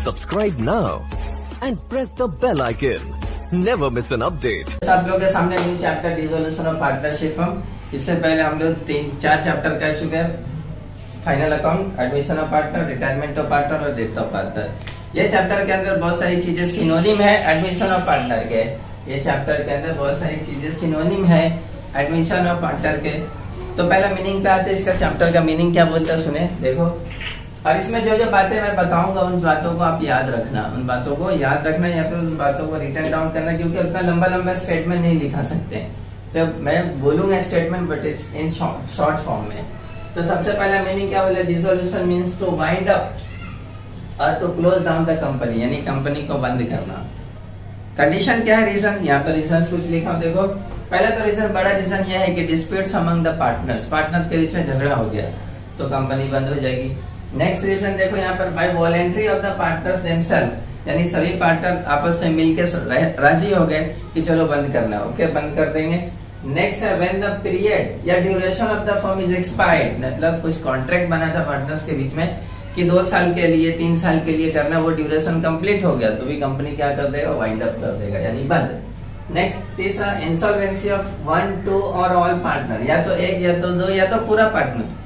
Subscribe now and press the bell icon. Never miss an update. आप लोगों के सामने new chapter dissolution of partnership हम इससे पहले हम लोग 3-4 चैप्टर कर चुके हैं। Final account, admission of partner, retirement of partner और डेथ ऑफ पार्टनर। ये चैप्टर के अंदर बहुत सारी चीजें सिनोनिम है एडमिशन ऑफ पार्टनर के। ये चैप्टर के अंदर बहुत सारी चीजें सिनोनिम है एडमिशन ऑफ पार्टनर के। तो पहला मीनिंग पे आते हैं, इसका चैप्टर का मीनिंग क्या बोलता है सुने देखो। और इसमें जो जो बातें मैं बताऊंगा उन बातों को आप याद रखना, उन बातों को याद रखना या फिर उन बातों को रिटर्न डाउन करना, क्योंकि उतना लंबा लंबा स्टेटमेंट नहीं लिखा सकते। तो मैं बोलूंगा statement but it's in short form में। तो सबसे पहला मीनिंग क्या बोले, dissolution means to wind up और to close down the company, यानी कंपनी को बंद करना। कंडीशन क्या है, रीजन, यहाँ पर रीजन कुछ लिखा देखो। पहला तो रीजन, बड़ा रीजन यह है कि डिस्प्यूट्स अमंग द पार्टनर्स के बीच में झगड़ा हो गया तो कंपनी बंद हो जाएगी। नेक्स्ट रीजन देखो यहाँ पर, by voluntary of the partners themselves, यानी सभी पार्टनर आपस में मिलकर राजी हो गए कि चलो बंद करना, ओके बंद कर देंगे। नेक्स्ट है व्हेन द पीरियड या duration of the firm is expired, मतलब कुछ कॉन्ट्रैक्ट बना था पार्टनर्स के बीच में कि 2 साल के लिए 3 साल के लिए करना, वो ड्यूरेशन कंप्लीट हो गया तो भी कंपनी क्या कर देगा, वाइंड अप कर देगा यानी बंद। नेक्स्ट तीसरा, इंसॉल्वेंसी ऑफ 1, 2 और ऑल पार्टनर, या तो एक या तो 2 या तो पूरा पार्टनर,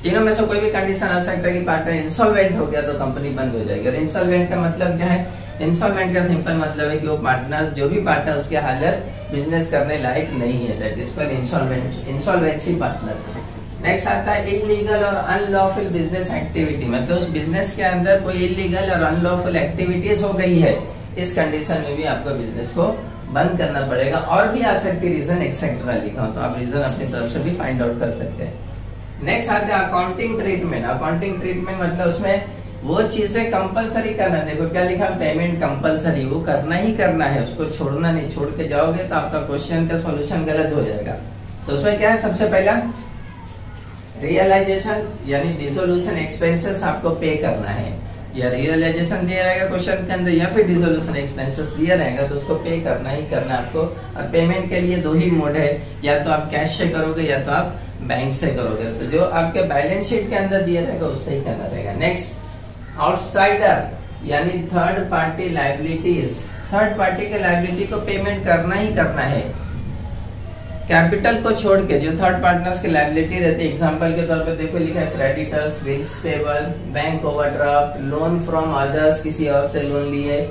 तीनों में से कोई भी कंडीशन आ सकता है कि पार्टनर इंसॉल्वेंट हो गया तो कंपनी बंद हो जाएगी। और इंसॉल्वेंट का मतलब क्या है, इंसॉल्वेंट का सिंपल मतलब है कि वो पार्टनर्स, जो भी पार्टनर उसके हालत बिजनेस करने लायक नहीं है, that is called insolvent, insolvency partner. Next आता है इलीगल और अनलॉफुल बिजनेस एक्टिविटी, मतलब उस बिजनेस के अंदर कोई इलीगल और अनलॉफुल एक्टिविटीज हो गई है, इस कंडीशन में भी आपको बिजनेस को बंद करना पड़ेगा। और भी आ सकती है रीजन, एक्सेट्रा लिखा हो तो आप रीजन अपनी तरफ से भी फाइंड आउट कर सकते हैं। नेक्स्ट आते हैं अकाउंटिंग ट्रीटमेंट। अकाउंटिंग ट्रीटमेंट मतलब उसमें वो चीजें कंपलसरी करना, देखो क्या लिखा, पेमेंट कंपलसरी, वो करना ही करना है, उसको छोड़ना नहीं, छोड़ के जाओगे तो आपका क्वेश्चन का सॉल्यूशन गलत हो जाएगा। तो उसमें क्या है, सबसे पहला रियलाइजेशन यानी डिसोल्यूशन एक्सपेंसेस आपको पे करना है, या रियलाइजेशन दिया रहेगा क्वेश्चन के अंदर या फिर डिसोल्यूशन एक्सपेंसेस दिया रहेगा तो उसको पे करना ही करना आपको। और पेमेंट के लिए 2 ही मोड है, या तो आप कैश से करोगे या तो आप बैंक से करोगे, तो जो आपके बैलेंस शीट के अंदर दिया रहेगा उससे ही करना रहेगा। नेक्स्ट आउटसाइडर यानी third party liabilities, third party के लायबिलिटी को पेमेंट करना ही करना है। कैपिटल को छोड़ के जो थर्ड पार्टनर्स की लायबिलिटी रहती है, एग्जांपल के तौर पे देखो लिखा है creditors, bills payable, bank overdraft, loan from others, किसी और से लोन लिए,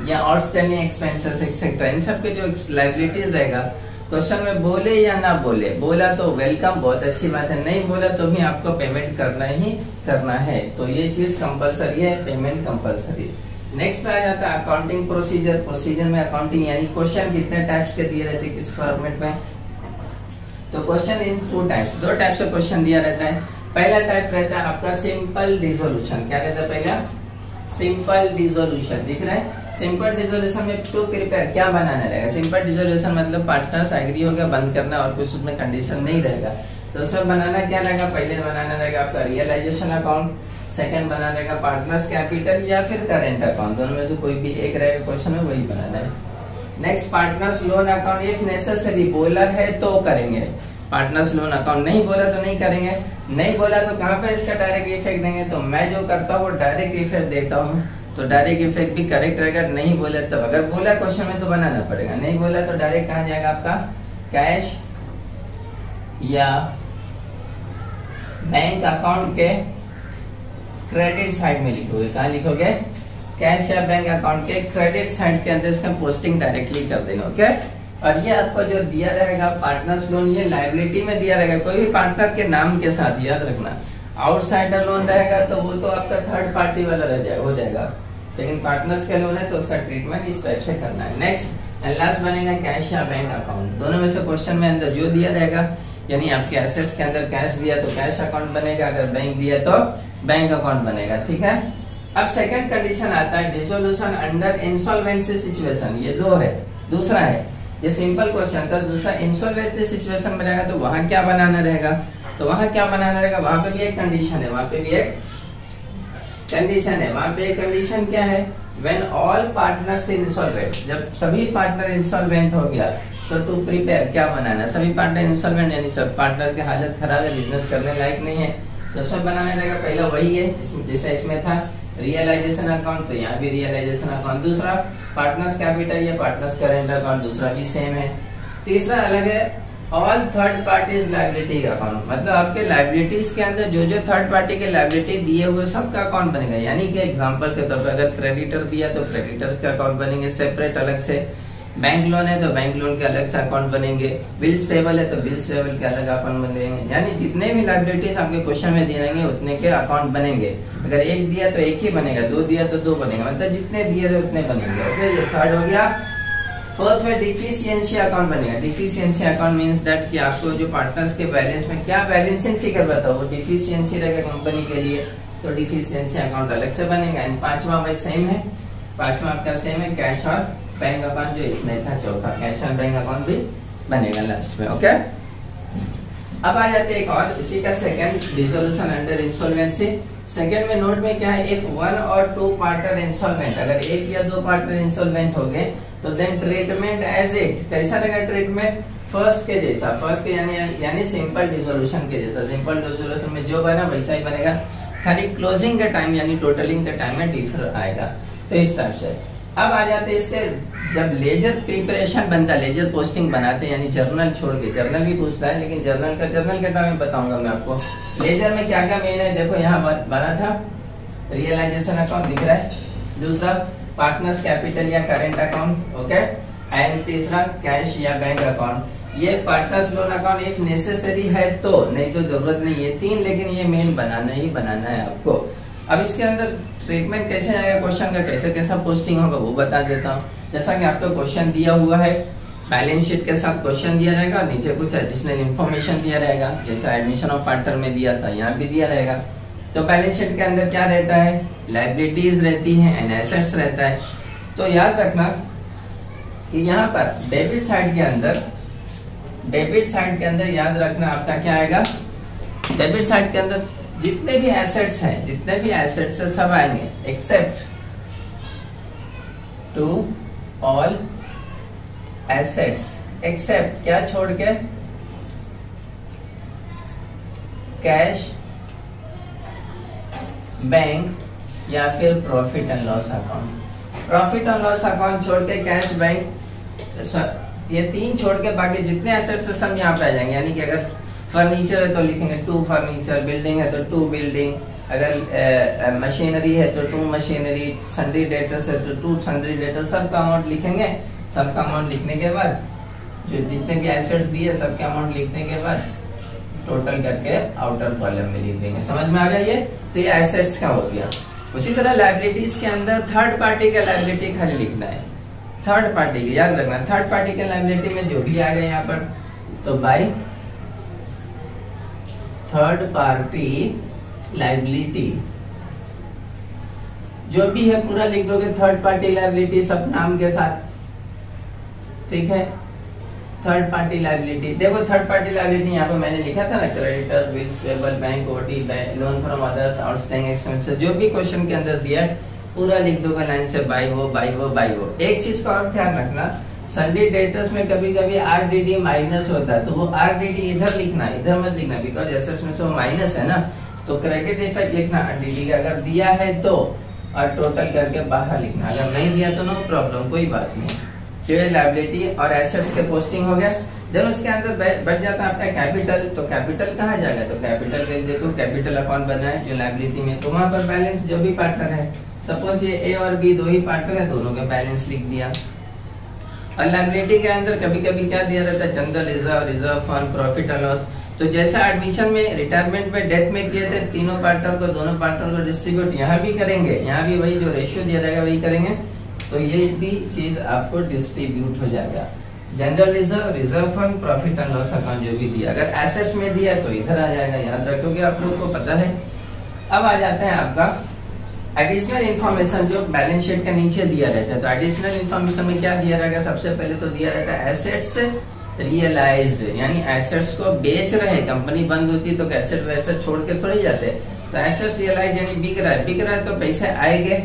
या आउटस्टैंडिंग एक्सपेंसेस एक्सेट्रा, इन सब के जो लायबिलिटीज रहेगा, क्वेश्चन में बोले या ना बोले, बोला तो वेलकम, बहुत अच्छी बात है, नहीं बोला तो भी आपको पेमेंट करना ही करना है। तो ये चीज कंपलसरी है, पेमेंट कंपलसरी। नेक्स्ट पे आ जाता है अकाउंटिंग प्रोसीजर। प्रोसीजर में अकाउंटिंग यानी क्वेश्चन कितने टाइप्स के दिए रहते हैं किस फॉर्मेट में, तो क्वेश्चन इन 2 टाइप्स, 2 टाइप से क्वेश्चन दिया रहता है। पहला टाइप रहता है आपका सिंपल डिसोल्यूशन, क्या कहता है पहला, सिंपल डिसोल्यूशन, दिख रहा है। सिंपल डिसोल्यूशन में टू प्रिपेयर क्या बनाना रहेगा, सिंपल डिसोल्यूशन मतलब पार्टनर्स एग्री हो गया बंद करना और कुछ उसमें कंडीशन नहीं रहेगा, तो उसमें बनाना क्या रहेगा, पहले बनाना रहेगा आपका रियलाइजेशन अकाउंट, सेकंड बनाना रहेगा पार्टनर्स कैपिटल या फिर करेंट अकाउंट, दोनों में से कोई भी एक रहेगा क्वेश्चन में, वही बनाना है। Next partners loan account, if necessary, बोला है तो करेंगे, पार्टनर्स लोन अकाउंट नहीं बोला तो नहीं करेंगे, नहीं बोला तो कहाँ पे इसका डायरेक्ट इफेक्ट देंगे, तो मैं जो करता हूँ वो डायरेक्ट इफेक्ट देता हूँ, तो डायरेक्ट इफेक्ट भी करेक्ट रहेगा, नहीं बोले तब, अगर बोला क्वेश्चन में तो बनाना पड़ेगा, नहीं बोला तो डायरेक्ट कहाँ जाएगा आपका, कैश या बैंक अकाउंट के क्रेडिट साइड में लिखोगे, कहाँ लिखोगे, कैश या बैंक अकाउंट के क्रेडिट साइड के अंदर इसका पोस्टिंग डायरेक्टली कर देंगे, ओके। और ये आपको जो दिया रहेगा पार्टनर्स लोन, ये लायबिलिटी में दिया रहेगा, कोई भी पार्टनर के नाम के साथ, याद रखना। आउटसाइडर लोन रहेगा तो वो तो आपका थर्ड पार्टी वाला रह जाएगा, हो जाएगा, लेकिन पार्टनर्स के लोन है तो उसका ट्रीटमेंट इस टाइप से करना है। नेक्स्ट एंड लास्ट बनेगा कैश या बैंक अकाउंट, दोनों में से क्वेश्चन में अंदर जो दिया रहेगा, यानी आपके एसेट्स के अंदर कैश दिया तो कैश अकाउंट बनेगा, अगर बैंक दिया तो बैंक अकाउंट बनेगा, ठीक है। अब सेकंड कंडीशन आता है डिसोल्यूशन अंडर इंसॉल्वेंसी सिचुएशन, ये 2 है, दूसरा है, ये सिंपल क्वेश्चन था, दूसरा इंसॉल्वेंसी सिचुएशन में रहेगा तो वहां क्या बनाना रहेगा, तो वहां क्या बनाना रहेगा, वहां पे भी एक कंडीशन है, वहां पे भी एक कंडीशन है, वहां पे एक कंडीशन क्या है, व्हेन ऑल पार्टनर्स इंसॉल्वेंट, जब सभी पार्टनर इंसॉल्वेंट हो गया तो टू प्रिपेयर क्या बनाना, सभी पार्टनर इंसॉल्वेंट यानी सब पार्टनर की हालत खराब है, बिजनेस करने लायक नहीं है, तो उसमें बनाने रहेगा पहला वही है जैसे इसमें था रियलाइजेशन अकाउंट, तो यहाँ भी रियलाइजेशन अकाउंट। दूसरा पार्टनर्स कैपिटल या पार्टनर्स करेंट अकाउंट, दूसरा भी सेम है। तीसरा अलग है all third parties liability account, मतलब आपके लायबिलिटीज के अंदर जो जो थर्ड पार्टी के लायबिलिटी दिए हुए सबका अकाउंट बनेगा। यानी कि एग्जांपल के तौर पर अगर क्रेडिटर दिया तो क्रेडिटर्स का अकाउंट बनेंगे सेपरेट अलग से, बैंक लोन है तो बैंक लोन के अलग से अकाउंट बनेंगे, बिल्स पेबल है तो बिल्स पेबल के अलग अकाउंट बनेंगे। यानी जितने भी लायबिलिटीज आपके क्वेश्चन में दिए रहेंगे उतने के अकाउंट बनेंगे। अगर एक दिया तो एक ही बनेगा, दो दिया तो दो बनेगा, मतलब जितने दिए रहे उतने बनेंगे। ओके, ये थर्ड हो गया। फोर्थ में डिफिशियंसी अकाउंट बनेगा। डिफिशियंसी अकाउंट मींस दैट कि आपको जो पार्टनर्स के बैलेंस में क्या बैलेंसिंग फिगर बताओ वो डिफिशियंसी रहेगा कंपनी के लिए, तो डिफिशियंसी अकाउंट अलग से बनेगा। एंड पांचवा भाई सेम है, पांचवा आपका सेम है कैश और बैंक अकाउंट जो इसमें था चौथा, कैश और बैंक अकाउंट भी बनेगा लास्ट में। ओके, अब आ जाते हैं एक और, इसी का second dissolution under insolvency. Second में नोट में क्या है, इफ वन और टू पार्टनर इंसॉल्वेंट, अगर एक या दो पार्टनर इंसॉल्वेंट हो गए तो देन ट्रीटमेंट एज इट, कैसा रहेगा ट्रीटमेंट, फर्स्ट के जैसा, फर्स्ट के यानी सिंपल डिसोल्यूशन के जैसा। सिंपल डिसोल्यूशन में जो बना वैसा ही बनेगा, खाली क्लोजिंग का टाइम यानी टोटलिंग का टाइम में डिफर आएगा। तो इस टाइप से अब आ जाते हैं इसके, जब लेजर प्रिपरेशन बनता है, लेजर पोस्टिंग बनाते हैं यानी जर्नल छोड़ के, जर्नल भी पूछता है लेकिन जर्नल के टाइम में बताऊंगा मैं आपको। लेजर में क्या क्या मेन है, देखो यहाँ बना था रियलाइजेशन अकाउंट दिख रहा है, दूसरा पार्टनर्स कैपिटल या करेंट अकाउंट, ओके, एंड तीसरा कैश या बैंक अकाउंट। ये partners loan account if necessary है तो, नहीं तो जरूरत नहीं है तीन, लेकिन ये मेन बनाना ही बनाना है आपको। अब इसके अंदर ट्रीटमेंट कैसे आएगा क्वेश्चन का, कैसे कैसा पोस्टिंग होगा वो बता देता हूँ। जैसा कि आपको क्वेश्चन दिया हुआ है, बैलेंस शीट के साथ क्वेश्चन दिया रहेगा, नीचे कुछ एडिशनल इन्फॉर्मेशन दिया रहेगा, जैसा एडमिशन ऑफ पार्टनर में दिया था यहाँ भी दिया रहेगा। तो बैलेंस शीट के अंदर क्या रहता है, लायबिलिटीज रहती है एंड एसेट्स रहता है। तो याद रखना कि यहाँ पर डेबिट साइड के अंदर याद रखना आपका क्या आएगा, डेबिट साइड के अंदर जितने भी एसेट्स हैं सब आएंगे except to all assets, except क्या छोड़ के, कैश, बैंक या फिर profit and loss account. Profit and loss account छोड़ के कैश, बैंक, ये तीन छोड़ के बाकी जितने एसेट्स है सब यहाँ पे आ जाएंगे। यानी कि अगर फर्नीचर है तो लिखेंगे टू फर्नीचर, बिल्डिंग है तो टू बिल्डिंग, अगर मशीनरी है तो टू मशीनरी, सन्ड्री डेटर्स है तो टू सन्ड्री डेटर्स, सबका अमाउंट लिखेंगे। सबका अमाउंट लिखने के बाद जो जितने भी एसेट्स दिए सबका अमाउंट लिखने के बाद टोटल करके आउटर कॉलम में लिख देंगे। समझ में आ गया ये, तो ये एसेट्स का हो गया। उसी तरह लायबिलिटीज के अंदर थर्ड पार्टी का लायबिलिटी खाली लिखना है, थर्ड पार्टी की याद रखना, थर्ड पार्टी के लायबिलिटी में जो भी आ गए यहाँ पर, तो बाय थर्ड पार्टी लायबिलिटी जो भी है पूरा लिख दोगे, थर्ड पार्टी लायबिलिटी सब नाम के साथ, ठीक है। थर्ड पार्टी लायबिलिटी, देखो थर्ड पार्टी लायबिलिटी यहाँ पर मैंने लिखा था ना, creditors, bills payable, bank OT, loan from others, outstanding expenses, जो भी क्वेश्चन के अंदर दिया है पूरा लिख दोगे लाइन से, बाई वो बाई वो बाई वो। एक चीज का और ध्यान रखना, सन्ड्री डेटर्स में कभी कभी आरडीडी माइनस होता है, तो वो आरडीडी इधर लिखना, इधर मत लिखना, बिकॉज एसेट्स में से माइनस है ना, तो क्रेडिट इफेक्ट लिखना आरडीडी का, अगर दिया है तो, और टोटल करके बाहर लिखना, अगर नहीं दिया तो नो प्रॉब्लम, कोई बात नहीं। तो ये लायबिलिटी और एसेट्स के पोस्टिंग हो गया। देन उसके अंदर बढ़ जाता है आपका कैपिटल, तो कैपिटल कहाँ जाएगा, तो कैपिटल में देखो कैपिटल अकाउंट बना है जो लायबिलिटी में, तो वहां पर बैलेंस जो भी पार्टनर है, सपोज ये ए और बी दो ही पार्टनर है, दोनों का बैलेंस लिख दिया। और लायबिलिटी के अंदर कभी कभी क्या दिया रहता है, general reserve, reserve fund, profit and loss. तो जैसा एडमिशन में, रिटायरमेंट में, डेथ में किए थे, तीनों पार्टनर को, दोनों पार्टनर को डिस्ट्रीब्यूट यहाँ भी करेंगे, यहाँ भी वही जो रेशियो दिया जाएगा वही करेंगे, तो ये भी चीज आपको डिस्ट्रीब्यूट हो जाएगा। General reserve, reserve fund, profit and loss account जो भी दिया, अगर एसेट्स में दिया तो इधर आ जाएगा, याद रखोगे, आप लोग को पता है। अब आ जाता है आपका एडिशनल इन्फॉर्मेशन जो बैलेंस शीट के नीचे दिया रहता है। तो एडिशनल इन्फॉर्मेशन में क्या दिया रहेगा, सबसे पहले तो दिया रहता है एसेट्स रियलाइज्ड, यानी एसेट्स को बेच रहे, कंपनी बंद होती तो एसेट वैसेट छोड़ के थोड़ी जाते, तो एसेट्स रियलाइज यानी बिक रहा है तो पैसे आएंगे,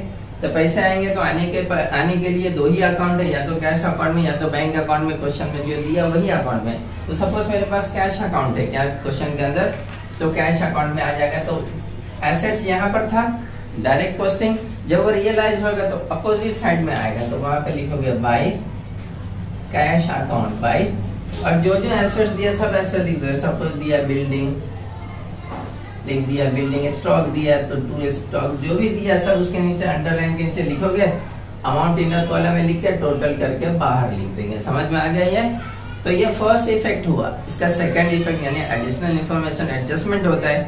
तो पैसे आएंगे तो आने के लिए दो ही अकाउंट है, या तो कैश अकाउंट में या तो बैंक अकाउंट में, क्वेश्चन में जो दिया वही अकाउंट में। तो सपोज मेरे पास कैश अकाउंट है क्या क्वेश्चन के अंदर, तो कैश अकाउंट में आ जाएगा, तो एसेट्स यहाँ पर था, डायरेक्ट पोस्टिंग। जब वो रियलाइज होगा तो अपोजिट साइड में आएगा, तो वहां पे लिखोगे बाय कैश अकाउंट बाय, और जो जो एसेट्स दिया सब ऐसे लिख दो। सपोज दिया बिल्डिंग, लिख दिया बिल्डिंग, स्टॉक दिया तो टू स्टॉक, जो भी दिया सब उसके नीचे अंडरलाइन के नीचे लिखोगे, अमाउंट इनर कॉलम में लिख के टोटल करके बाहर लिख देंगे। समझ में आ गया ये? तो ये फर्स्ट इफेक्ट हुआ। इसका सेकंड इफेक्ट यानी एडिशनल इंफॉर्मेशन एडजस्टमेंट होता है,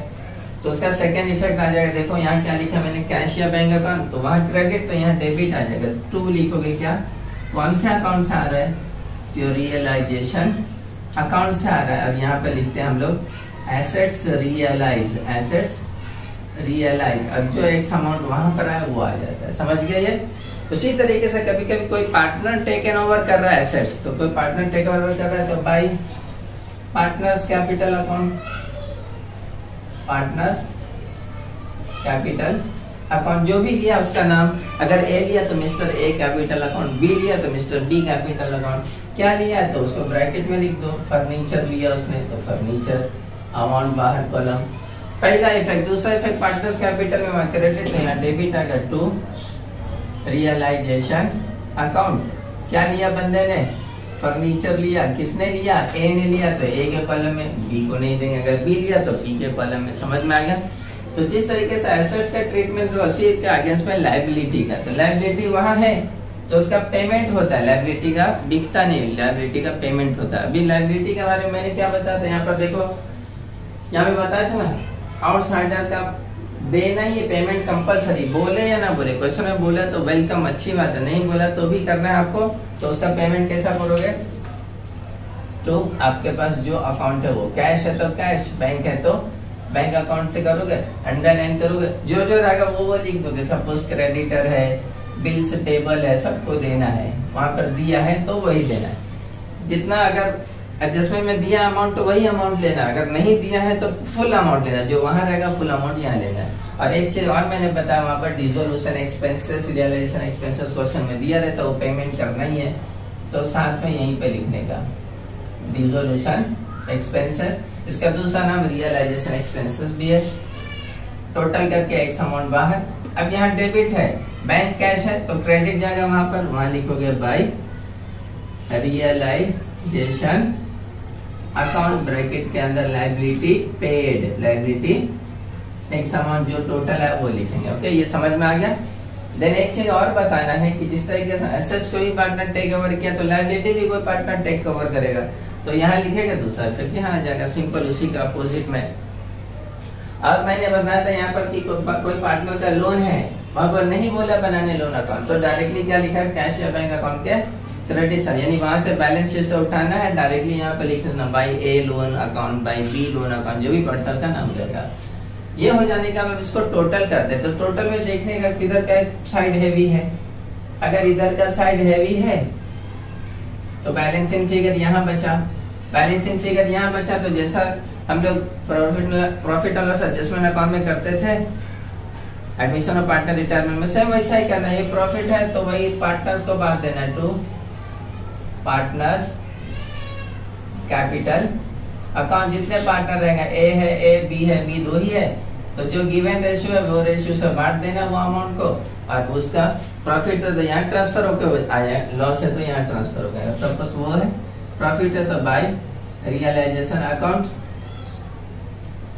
तो उसका सेकंड इफेक्ट आ जाएगा। देखो यहाँ क्या लिखा मैंने, कैश या बैंक अकाउंट, तो वहाँ क्रेडिट, तो यहाँ डेबिट आ जाएगा। टू लिखोगे क्या, कौन से अकाउंट से आ रहा है, तो रियलाइजेशन अकाउंट से आ रहा है, और यहाँ पे लिखते हैं हम लोग एसेट्स रियलाइज, एसेट्स रियलाइज, अब जो एक्स अमाउंट वहां पर है वो आ जाता है। समझ गए ये? उसी तरीके से कभी कभी कोई पार्टनर टेकन ओवर कर रहा है एसेट्स, तो कोई पार्टनर टेक ओवर कर रहा है तो by partners capital account, partners capital account, जो भी लिया उसका नाम, अगर ए लिया तो mister A capital account, B लिया तो मिस्टर बी कैपिटल अकाउंट, क्या लिया तो उसको ब्रैकेट में लिख दो। फर्नीचर लिया उसने तो फर्नीचर, अमाउंट बाहर कॉलम। पहला इफेक्ट। दूसरा इफेक्ट पार्टनर्स कैपिटल में क्रेडिट लेना, डेबिट आ गया टू रियलाइजेशन अकाउंट। क्या लिया बंदे ने, फर्नीचर लिया, किसने लिया, ए ने लिया तो ए के कॉलम में, बी को नहीं देंगे, अगर बी लिया तो बी के कॉलम में। समझ में आ गया? तो जिस तरीके से एसेट्स का ट्रीटमेंट जो उसी के अगेंस्ट में लायबिलिटी का, तो लायबिलिटी वहां है तो उसका पेमेंट होता है, लायबिलिटी का बिकता नहीं, लायबिलिटी का पेमेंट होता है। अभी लायबिलिटी के बारे में मैंने क्या बताया था, यहाँ पर देखो, यहाँ पे बताया था ना, आउटसाइडर का देना ही पेमेंट कंपलसरी, बोले या ना बोले, क्वेश्चन में बोला तो वेलकम, अच्छी बात है, नहीं बोला तो भी करना है आपको, तो उसका पेमेंट कैसा करोगे, तो आपके पास जो अकाउंट है वो कैश है तो कैश, बैंक है तो बैंक अकाउंट से करोगे, अंडरलाइन करोगे, जो जो रहेगा वो लिख दोगे। सपोज क्रेडिटर है, बिल्स पेबल है, सबको देना है, वहां पर दिया है तो वही देना है। जितना अगर एडजस्टमेंट में दिया अमाउंट तो वही अमाउंट लेना, अगर नहीं दिया है तो फुल अमाउंट लेना, जो वहां रहेगा फुल अमाउंट यहाँ लेना है। और एक चीज और मैंने बताया, वहां पर dissolution expenses, realisation expenses question में दिया रहता है, वो पेमेंट करना ही है, तो साथ में यहीं पे लिखने का डिसोल्यूशन एक्सपेंसेस। इसका दूसरा नाम रियलाइजेशन एक्सपेंसेस भी है। टोटल करके एक्स अमाउंट बाहर। अब यहाँ डेबिट है, बैंक कैश है तो क्रेडिट जाएगा वहां पर, वहां लिखोगे बाय रियलाइजेशन अकाउंट, ब्रैकेट के अंदर liability paid, liability x amount जो टोटल है वो लिखेंगे। ओके, ये समझ में आ गया? देन एक चीज और बताना है कि जिस तरीके से एसेट्स कोई पार्टनर टेक ओवर किया तो लायबिलिटी भी कोई पार्टनर टेक ओवर करेगा, तो यहाँ लिखेगा दूसरा इफेक्ट, यहाँ आ जाएगा सिंपल उसी का अपोजिट में। और मैंने बताया था यहाँ पर कि कोई पार्टनर का लोन है, वहां पर नहीं बोला बनाने लोन अकाउंट, तो डायरेक्टली क्या लिखा है, कैश या बैंक अकाउंट के क्रेडिट, यानी वहां से बैलेंस शीट से उठाना है, डायरेक्टली यहाँ पे लिख देना by A loan account, by B loan account, जो भी पार्टनर का नाम रहेगा। ये हो जाने का बाद इसको टोटल कर दे, तो टोटल में देखने का किधर का साइड हैवी है, अगर इधर का साइड हैवी है तो बैलेंसिंग फिगर यहाँ बचा, बैलेंसिंग फिगर यहाँ बचा, तो जैसा हम लोग profit and loss adjustment account में करते थे एडमिशन ऑफ पार्टनर रिटायरमेंट में, सेम वैसा ही करना है। ये प्रॉफिट है तो वही पार्टनर्स को बांट देना है, टू पार्टनर्स कैपिटल अकाउंट। जितने पार्टनर रहेंगे, ए है ए, बी है बी, दो ही है, तो जो गिवन रेशियो है वो रेशियो से बांट देना वो अमाउंट को, और उसका प्रॉफिट है तो यहाँ ट्रांसफर होकर आया, लॉस है तो यहाँ ट्रांसफर हो गया। सपोज वो है प्रॉफिट है तो बाय रियलाइजेशन अकाउंट,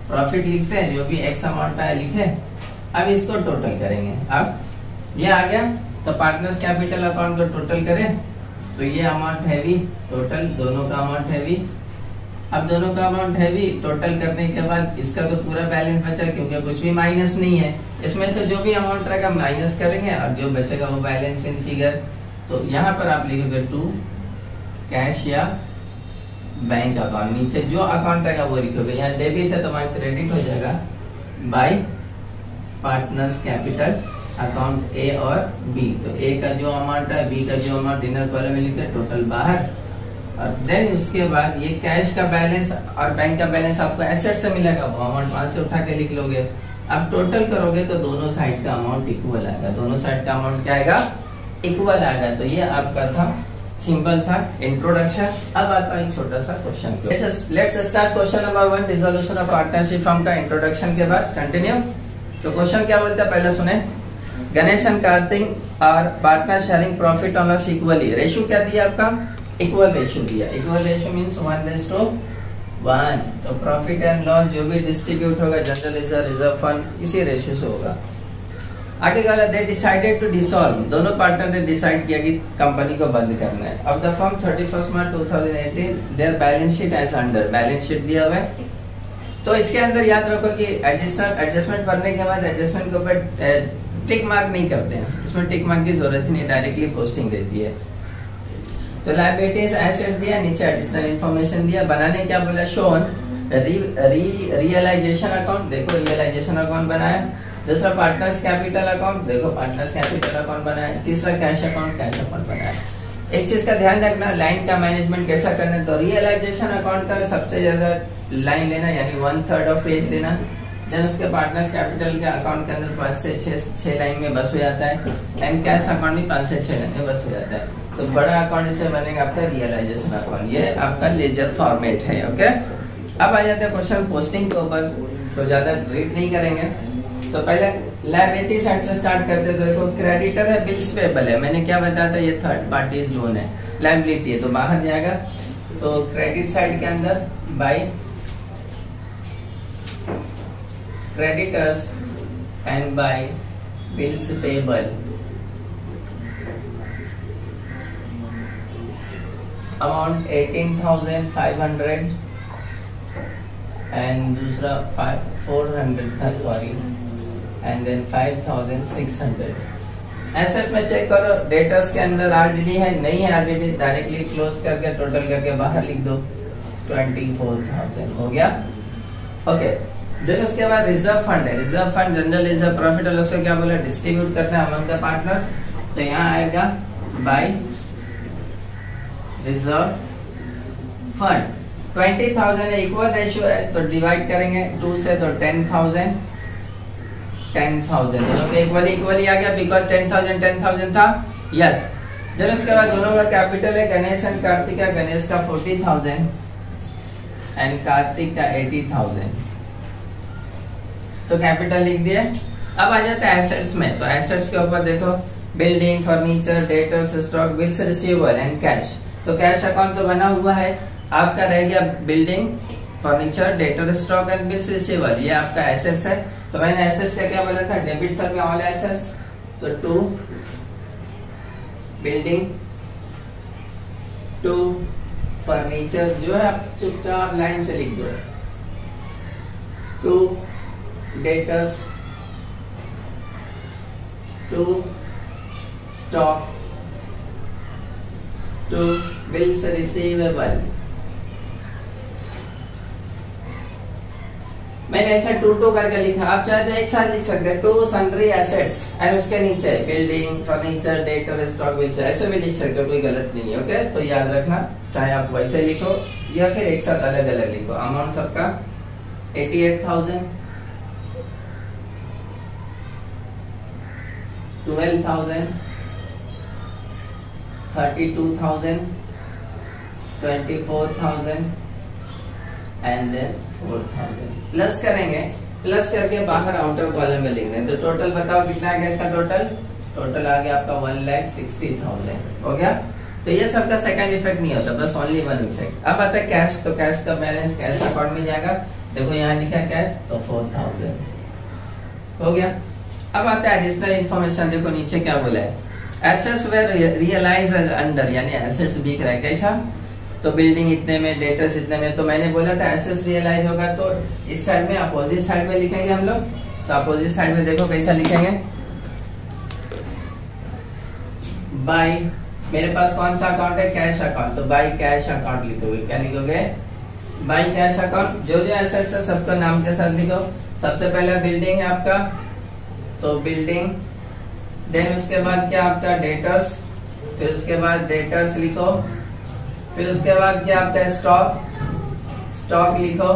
प्रॉफिट लिखते हैं, जो भी एक्स अमाउंट है लिखे। अब इसको टोटल करेंगे, अब ये आ गया तो पार्टनर्स कैपिटल अकाउंट को टोटल करें तो ये अमाउंट हैवी, टोटल दोनों का अमाउंट हैवी। अब दोनों का अमाउंट हैवी टोटल करने के बाद इसका तो पूरा बैलेंस बचा, क्योंकि कुछ भी माइनस नहीं है, इसमें से जो भी अमाउंट रहेगा माइनस करेंगे और जो बचेगा वो बैलेंस इन फिगर। तो यहाँ पर आप लिखोगे टू कैश या बैंक अकाउंट, नीचे जो अकाउंट रहेगा वो लिखोगे। यहाँ डेबिट है तो वहाँ क्रेडिट हो जाएगा बाय पार्टनर्स कैपिटल अकाउंट ए और बी, तो ए का जो अमाउंट है, बी का जो अमाउंट इनर कॉलम में लिखते टोटल बाहर, और देन उसके बाद ये कैश का बैलेंस और बैंक का बैलेंस आपको एसेट से मिलेगा, वो अमाउंट वहां से उठा के लिख लोगे। अब टोटल करोगे तो दोनों साइड का अमाउंट इक्वल आएगा, दोनों साइड का अमाउंट क्या आएगा, इक्वल आएगा। तो ये आपका था सिंपल सा इंट्रोडक्शन। अब आता है छोटा सा question. Let's start question number 1, resolution of partnership form का इंट्रोडक्शन के बाद कंटिन्यू। तो क्वेश्चन क्या बोलता है पहले सुने। Ganesh and Kartik are partner sharing profit on loss equally. Ratio क्या दिया आपका, इक्वल रेशियो दिया। Equal ratio means 1:1। तो प्रॉफिट एंड लॉस जो भी डिस्ट्रीब्यूट होगा जनरल रिजर्व फंड इसी रेशियो से होगा। आगे गला दे डिसाइडेड टू डिसॉल्व, दोनों पार्टनर ने डिसाइड किया कि कंपनी को बंद करना है। अब the firm 31 March 2018 their balance sheet as under, balance sheet दिया हुआ है। तो इसके अंदर याद रखो कि एडजस्टमेंट करने के बाद एडजस्टमेंट के ऊपर टिक मार्क नहीं करते हैं, इसमें टिक मार्क की जरूरत नहीं, डायरेक्टली पोस्टिंग रहती है। तो लायबिलिटीज एसेट्स दिया, नीचे एडिशनल इंफॉर्मेशन दिया। बनाने क्या बोला, शोन रियलाइजेशन अकाउंट, देखो रियलाइजेशन अकाउंट बनाया। दूसरा पार्टनर्स कैपिटल अकाउंट, देखो पार्टनर्स कैपिटल अकाउंट बनाया। तीसरा कैश अकाउंट बनाया। एक चीज का ध्यान रखना, लाइन का मैनेजमेंट कैसा करना है। तो रियलाइजेशन अकाउंट का सबसे ज्यादा लाइन लेना, यानी 1/3 ऑफ पेज लेना। देन उसके पार्टनर्स कैपिटल के अकाउंट के अंदर 5 से 6 लाइन में बस हो जाता है। एंड कैश अकाउंट भी 5 से 6 लाइन में बस हो जाता है। तो बड़ा अकाउंट इससे बनेगा आपका रियलाइजेशन अकाउंट, ये आपका लेजर फॉर्मेट है। ओके, अब आ जाते हैं क्वेश्चन पोस्टिंग के ऊपर, तो ज्यादा रीड नहीं करेंगे। तो पहले लायबिलिटी साइड से स्टार्ट करते, तो देखो क्रेडिटर है, बिल्स पेबल है। मैंने क्या बताया था, ये थर्ड पार्टीज लोन है, लायबिलिटी है तो बाहर जाएगा। तो क्रेडिट साइड के अंदर by creditors and by bills payable, amount 18,500 and दूसरा 400 था, सॉरी, एंड देन 5,600। एसेट्स में चेक करो, डेटर्स के अंदर आरडीडी है, नहीं है आरडीडी, डायरेक्टली क्लोज करके टोटल करके बाहर लिख दो, 24,000 हो गया। ओके, देन उसके बाद रिजर्व फंड है। Reserve fund general reserve profit और लॉस को क्या बोला, डिस्ट्रीब्यूट करना है अमंग द पार्टनर्स। तो यहाँ आएगा बाय रिजर्व फंड। 20,000 है, इक्वल रेशियो है, तो डिवाइड करेंगे 2 से, तो 10,000 दोनों इक्वली आ गया, बिकॉज 10,000 था। यस, जब उसके बाद दोनों का कैपिटल है, गणेश एंड कार्तिक का, गणेश का 40,000 एंड कार्तिक का 80,000, तो कैपिटल लिख दिए। अब आ जाता है एसेट्स में। तो एसेट्स के ऊपर देखो, building, furniture, debtors, stock, bills receivable and cash. तो कैश अकाउंट तो बना हुआ है, आपका रह गया building, furniture, debtor, stock and bills receivable, ये आपका एसेट्स है। तो मैंने एसेट्स का क्या बोला था, डेबिट साइड में ऑल एसेट्स, तो 2 बिल्डिंग, 2 फर्नीचर, जो है आप चुपचाप लाइन से लिख दो, 2 डेटर्स, 2 स्टॉक, 2 बिल्स रिसीवेबल। मैंने ऐसा 2 करके लिखा, आप चाहे तो एक साथ लिख सकते हैं, 2 सन्ड्री एसेट्स एंड उसके नीचे building, furniture, debtor, stock, bills, ऐसे भी लिख सकते हो, कोई गलत नहीं है। ओके, तो याद रखना, चाहे आप वैसे लिखो या फिर एक साथ अलग अलग लिखो। अमाउंट सबका 88,000, 12,000, 32,000, 24,000 एंड देन 4,000। प्लस करेंगे, प्लस करके बाहर आउटर कॉलम में लिख दें। तो टोटल बताओ कितना आ गया इसका, टोटल आ गया आपका 1,60,000 हो गया। तो ये सबका सेकंड इफेक्ट नहीं होता, बस ओनली वन इफेक्ट। अब आता है कैश। तो कैश का बैलेंस कैश अकाउंट में जाएगा, देखो यहाँ लिखा है कैश, तो 4,000 हो गया। अब आता है एडिशनल इन्फॉर्मेशन, देखो नीचे क्या बोला है, एसेट्स वेर रियलाइज अंडर, यानी एसेट्स बिक रहा है, कैसा, तो बिल्डिंग इतने में, डेटर्स इतने में। तो मैंने बोला था एसेट्स रियलाइज होगा, तो इस साइड में अपोजिट साइड में लिखेंगे हम लोग। तो अपोजिट साइड में देखो कैसा लिखेंगे, बाय, मेरे पास कौन सा अकाउंट है, कैश अकाउंट, तो बाय कैश अकाउंट लिखोगे, क्या लिखोगे, बाय कैश अकाउंट। जो जो एसेट्स है सबका नाम के साथ लिखो। सबसे पहला बिल्डिंग है आपका, तो बिल्डिंग, देन उसके बाद क्या आपका डेटर्स, फिर उसके बाद डेटर्स लिखो, फिर उसके बाद क्या आपका स्टॉक लिखो,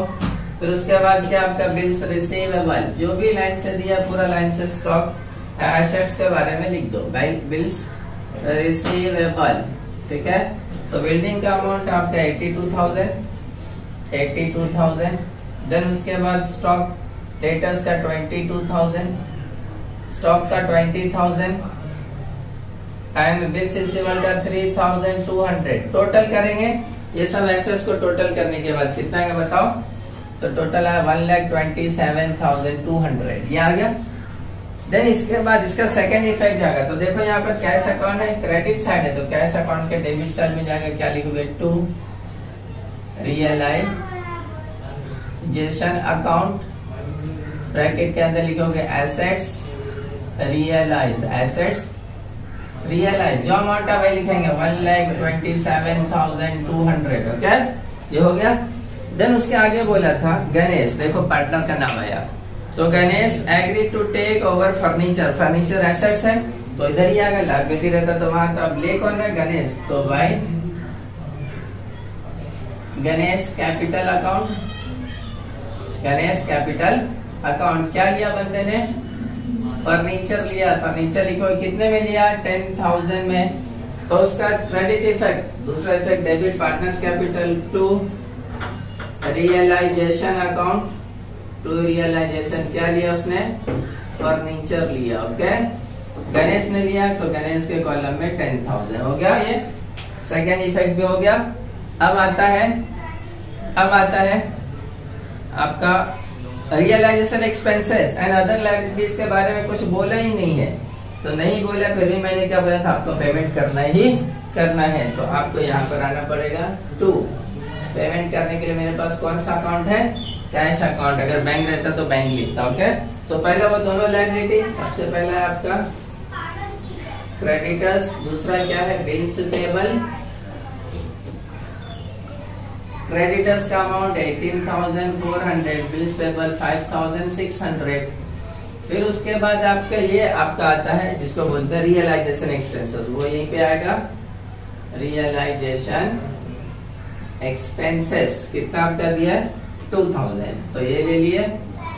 फिर उसके बाद क्या आपका बिल्स रिसीवेबल, जो भी लाइन से दिया पूरा लाइन से स्टॉक एसेट्स के बारे में लिख दो, बिल्स रिसीवेबल, ठीक है। तो बिल्डिंग का अमाउंट आपका 82,000, देन उसके बाद स्टॉक डेटर्स का 22,000, स्टॉक का 20,000 एंड बिल्स रिसीवेबल का 3,200। टोटल करेंगे ये सब एसेट्स को टोटल करने के बाद कितना आएगा बताओ? तो टोटल है 1,27,200, ये आ गया। देन इसके बाद इसका सेकंड इफेक्ट जाएगा, तो देखो यहाँ पर कैश अकाउंट है, क्रेडिट साइड है, तो कैश अकाउंट के डेबिट साइड में जाएगा, क्या लिखोगे? टू रियलाइजेशन अकाउंट, ब्रैकेट के अंदर लिखोगे एसेट्स रियलाइज, एसेट्स रियलाइज, जो अमाउंट है वही लिखेंगे 1,27,200। ओके, ये हो गया। देन उसके आगे बोला था गणेश, देखो पार्टनर का नाम आया, तो Ganesh agree to take over furniture, furniture assets है तो इधर ही आएगा, लायबिलिटी रहता तो वहां, तो अब ले कौन है? गणेश, तो भाई Ganesh capital account, Ganesh capital account क्या लिया बंदे ने? फर्नीचर लिया, फर्नीचर लिखो कितने में लिया? 10,000 में, तो उसका क्रेडिट इफेक्ट, दूसरा effect debit partners capital to realisation account, to realisation क्या लिया उसने? फर्नीचर लिया। ओके, गणेश ने लिया तो गणेश के कॉलम में 10,000 हो गया, ये सेकेंड इफेक्ट भी हो गया। अब आता है आपका realisation expenses and other liabilities के बारे में कुछ बोला ही नहीं है, तो नहीं बोला, फिर भी मैंने क्या बोला था? आपको पेमेंट करना ही करना है, तो आपको यहाँ पर आना पड़ेगा टू। पेमेंट करने के लिए मेरे पास कौन सा अकाउंट है? Cash account. अगर बैंक रहता तो बैंक लिखता। ओके, तो पहले वो दोनों लायबिलिटी, सबसे पहला है आपका क्रेडिटर्स, दूसरा क्या है? Bills payable. क्रेडिटर्स का अमाउंट 18,400, बिल्स पेबल 5,600। फिर उसके बाद आपका ये आपका आता है जिसको बोलते हैं रियलाइजेशन एक्सपेंसेस, वो यहीं पे आएगा, रियलाइजेशन एक्सपेंसेस। कितना आपका दिया है? 2,000, तो ये ले लिए।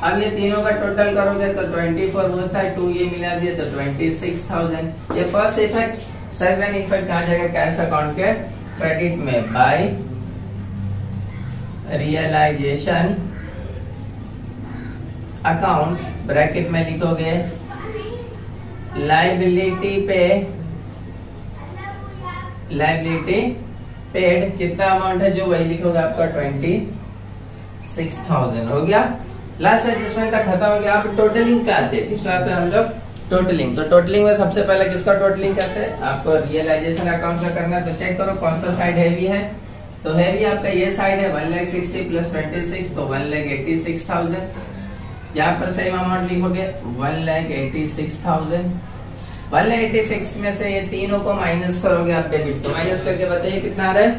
अब ये तीनों का टोटल करोगे तो 24 होता है, 2 ये मिला दिए तो 26,000। ये फर्स्ट इफेक्ट। सेकंड इफेक्ट कहाँ जाएगा? कैश अकाउंट के क्रेडिट में, बाय रियलाइजेशन अकाउंट, ब्रैकेट में लिखोगे लायबिलिटी पे, लायबिलिटी पेड, कितना अमाउंट है जो वही लिखोगे आपका 26,000 हो गया। लास्ट एडजस्टमेंट तक खत्म हो गया। आप टोटलिंग पे आते हैं, किसमें आते हैं हम लोग? टोटलिंग। तो टोटलिंग में सबसे पहले किसका टोटलिंग करते हैं? आपको रियलाइजेशन अकाउंट का करना है, तो चेक करो कौन सा साइड हैवी है। तो हैवी आपका ये साइड है, 1,60,000 प्लस 26, तो 1,86,000। यहाँ पर सेम अमाउंट लिखोगे 1,86,000। 1,86 में से ये तीनों को माइनस करोगे आप डेबिट, तो माइनस करके बताइए कितना आ रहा है?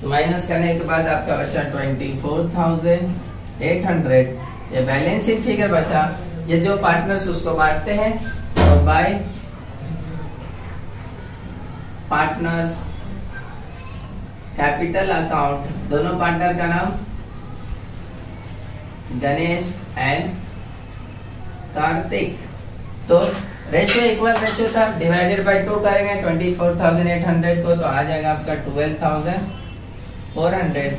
तो माइनस करने के बाद आपका बचा 24,800। ये बैलेंसिंग फिगर बचा। ये जो पार्टनर्स उसको बांटते हैं, तो बाय पार्टनर्स कैपिटल अकाउंट, दोनों पार्टनर का नाम गणेश एंड कार्तिक। तो रेशियो इक्वल रेशियो था, डिवाइडेड बाय 2 करेंगे 24,800 को, तो आ जाएगा आपका 12,400।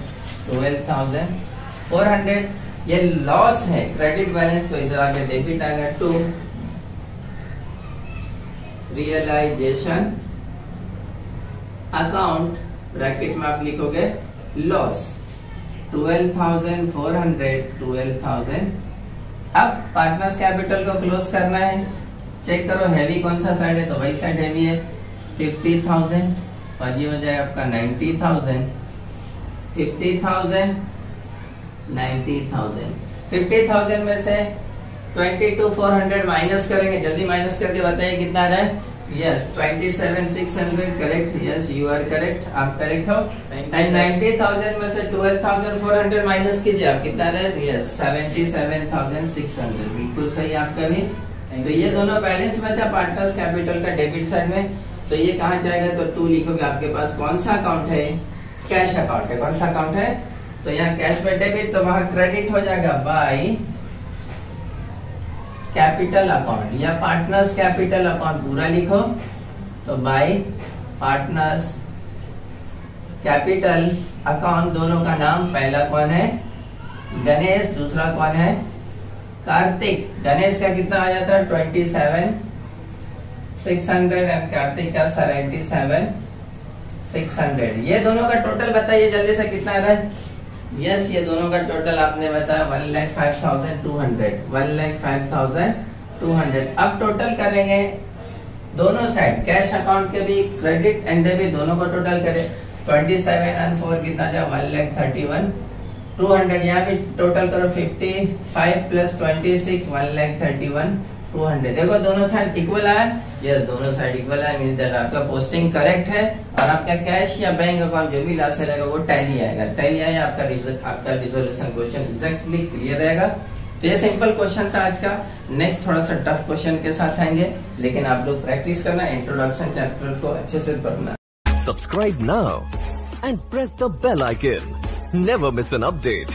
12,400 ये लॉस है, क्रेडिट बैलेंस, तो इधर आगे डेबिट आएगा टू रियलाइजेशन अकाउंट, ब्रैकेट में आप लिखोगे लॉस 12,400, 12,000। अब पार्टनर्स कैपिटल को क्लोज करना है, चेक करो हैवी कौन सा साइड है, तो वही साइड हैवी है 50,000, और ये हो जाए आपका 90,000। 50,000 90,000। 50,000 में से 22,400 माइनस करेंगे, जल्दी माइनस करके बताइए कितना आ रहा है? Yes 27,600, correct. Yes you are correct, आप करेक्ट हो। एंड 90,000 में से 12,400 माइनस कीजिए, आप कितना रहे? यस 77,600, बिल्कुल सही आपका भी। तो ये दोनों बैलेंस बचा पार्टनर्स कैपिटल का डेबिट साइड में, तो ये कहाँ जाएगा? तो 2 लिखोगे। आपके पास कौन सा अकाउंट है? कैश अकाउंट है। कौन सा अकाउंट है? तो यहाँ कैश पे डेबिट, तो वहां क्रेडिट हो जाएगा बाय कैपिटल अकाउंट, या पार्टनर्स कैपिटल अकाउंट पूरा लिखो, तो बाय पार्टनर्स कैपिटल अकाउंट, दोनों का नाम, पहला कौन है? गणेश, दूसरा कौन है? कार्तिक, गणेश का कितना आया था 27,600 एंड कार्तिक का 77,600। ये दोनों का टोटल बताइए जल्दी से कितना आ रहा है। यस, ये दोनों का टोटल आपने बताया 1,05,200, 1,05,200। अब टोटल करेंगे दोनों साइड, कैश अकाउंट के भी, क्रेडिट एंड डेबिट दोनों को टोटल करें। 27 and 4 कितना जाए 1,31,200। यहाँ भी टोटल करो 55 प्लस 26 1,31,200। देखो दोनों साइड इक्वल आया। यस, दोनों साइड इक्वल आया, मींस दैट आपका पोस्टिंग करेक्ट है और आपका कैश या बैंक अकाउंट जो भी लास्ट रहेगा वो टैली आएगा। टैली आया, आपका रिजोल्यूशन क्वेश्चन एग्जैक्टली क्लियर रहेगा। तो ये सिंपल क्वेश्चन था आज का। नेक्स्ट थोड़ा सा टफ क्वेश्चन के साथ आएंगे, लेकिन आप लोग प्रैक्टिस करना, इंट्रोडक्शन चैप्टर को अच्छे से पढ़ना। Subscribe now and press the bell icon. Never miss an update.